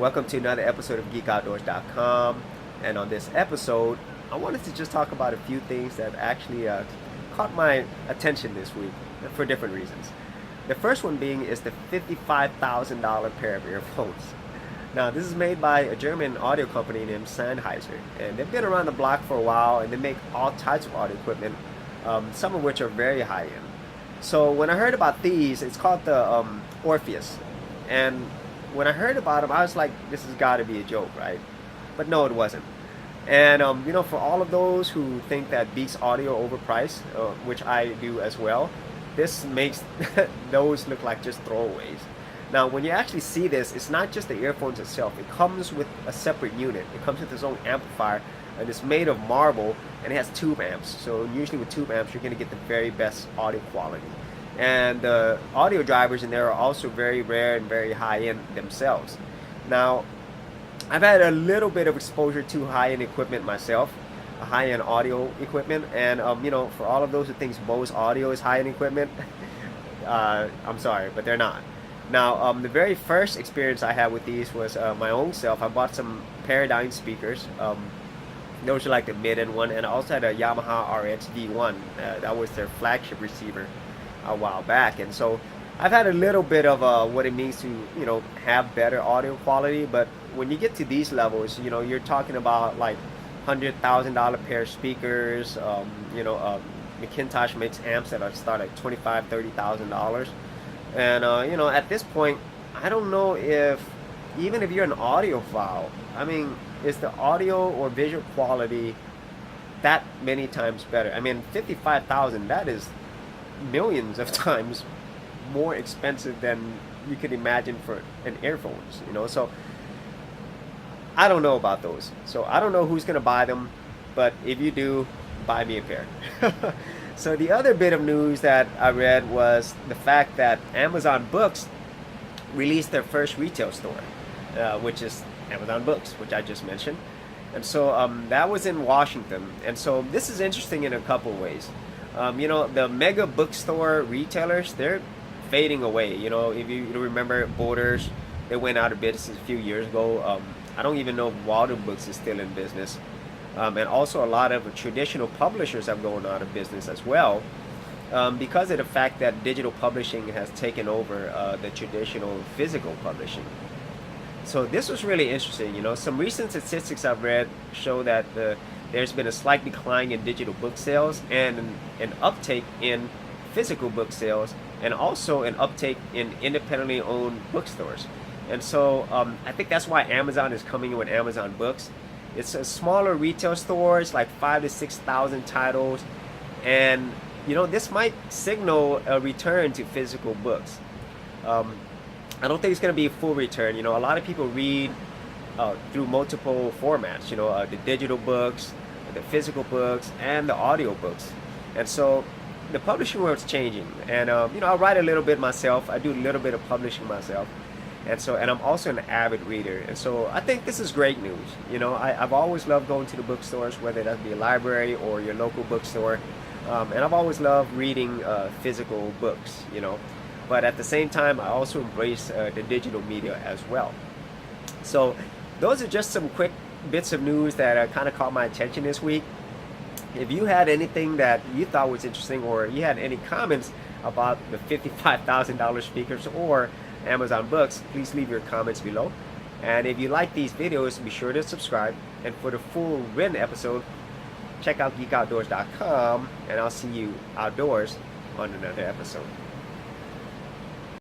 Welcome to another episode of Geekoutdoors.com. And on this episode, I wanted to just talk about a few things that actually caught my attention this week for different reasons. The first one being is the $55,000 pair of earphones. Now, this is made by a German audio company named Sennheiser, and they've been around the block for a while, and they make all types of audio equipment, some of which are very high-end. So when I heard about these, it's called the Orpheus, and when I heard about them, I was like, this has got to be a joke, right? But no, it wasn't. And for all of those who think that Beats Audio overpriced, which I do as well, this makes those look like just throwaways. Now, when you actually see this, it's not just the earphones itself. It comes with a separate unit. It comes with its own amplifier, and it's made of marble, and it has tube amps. So usually with tube amps, you're going to get the very best audio quality. And the audio drivers in there are also very rare and very high-end themselves. Now, I've had a little bit of exposure to high-end equipment myself, high-end audio equipment, and for all of those who think Bose audio is high-end equipment, I'm sorry, but they're not. Now, the very first experience I had with these was my own self. I bought some Paradigm speakers. Those are like the mid-end one, and I also had a Yamaha RX V1. That was their flagship receiver a while back, and so I've had a little bit of what it means to have better audio quality. But when you get to these levels, you're talking about like $100,000 pair of speakers. Macintosh makes amps that start at $25,000-$30,000. And at this point, I don't know if even if you're an audiophile, I mean, is the audio or visual quality that many times better? I mean, $55,000, that is millions of times more expensive than you could imagine for an earphones. So I don't know about those. So I don't know who's gonna buy them, but if you do, buy me a pair. So the other bit of news that I read was the fact that Amazon Books released their first retail store, which is Amazon Books, which I just mentioned. And so that was in Washington. And so this is interesting in a couple ways. The mega bookstore retailers, they're fading away. If you remember Borders, they went out of business a few years ago. I don't even know if Walden Books is still in business. And also a lot of traditional publishers have gone out of business as well, because of the fact that digital publishing has taken over the traditional physical publishing. So this was really interesting. Some recent statistics I've read show that there's been a slight decline in digital book sales and an uptake in physical book sales, and also an uptake in independently owned bookstores. And so I think that's why Amazon is coming in with Amazon Books. It's a smaller retail stores, like 5,000 to 6,000 titles, and this might signal a return to physical books. I don't think it's going to be a full return. A lot of people read through multiple formats. The digital books, the physical books, and the audio books. And so the publishing world's changing. And I write a little bit myself. I do a little bit of publishing myself. And I'm also an avid reader, and so I think this is great news. I've always loved going to the bookstores, whether that be a library or your local bookstore, and I've always loved reading physical books. But at the same time, I also embrace the digital media as well. So those are just some quick bits of news that kind of caught my attention this week. If you had anything that you thought was interesting, or you had any comments about the $55,000 speakers or Amazon Books, please leave your comments below. And if you like these videos, be sure to subscribe. And for the full written episode, check out Geekoutdoors.com, and I'll see you outdoors on another episode.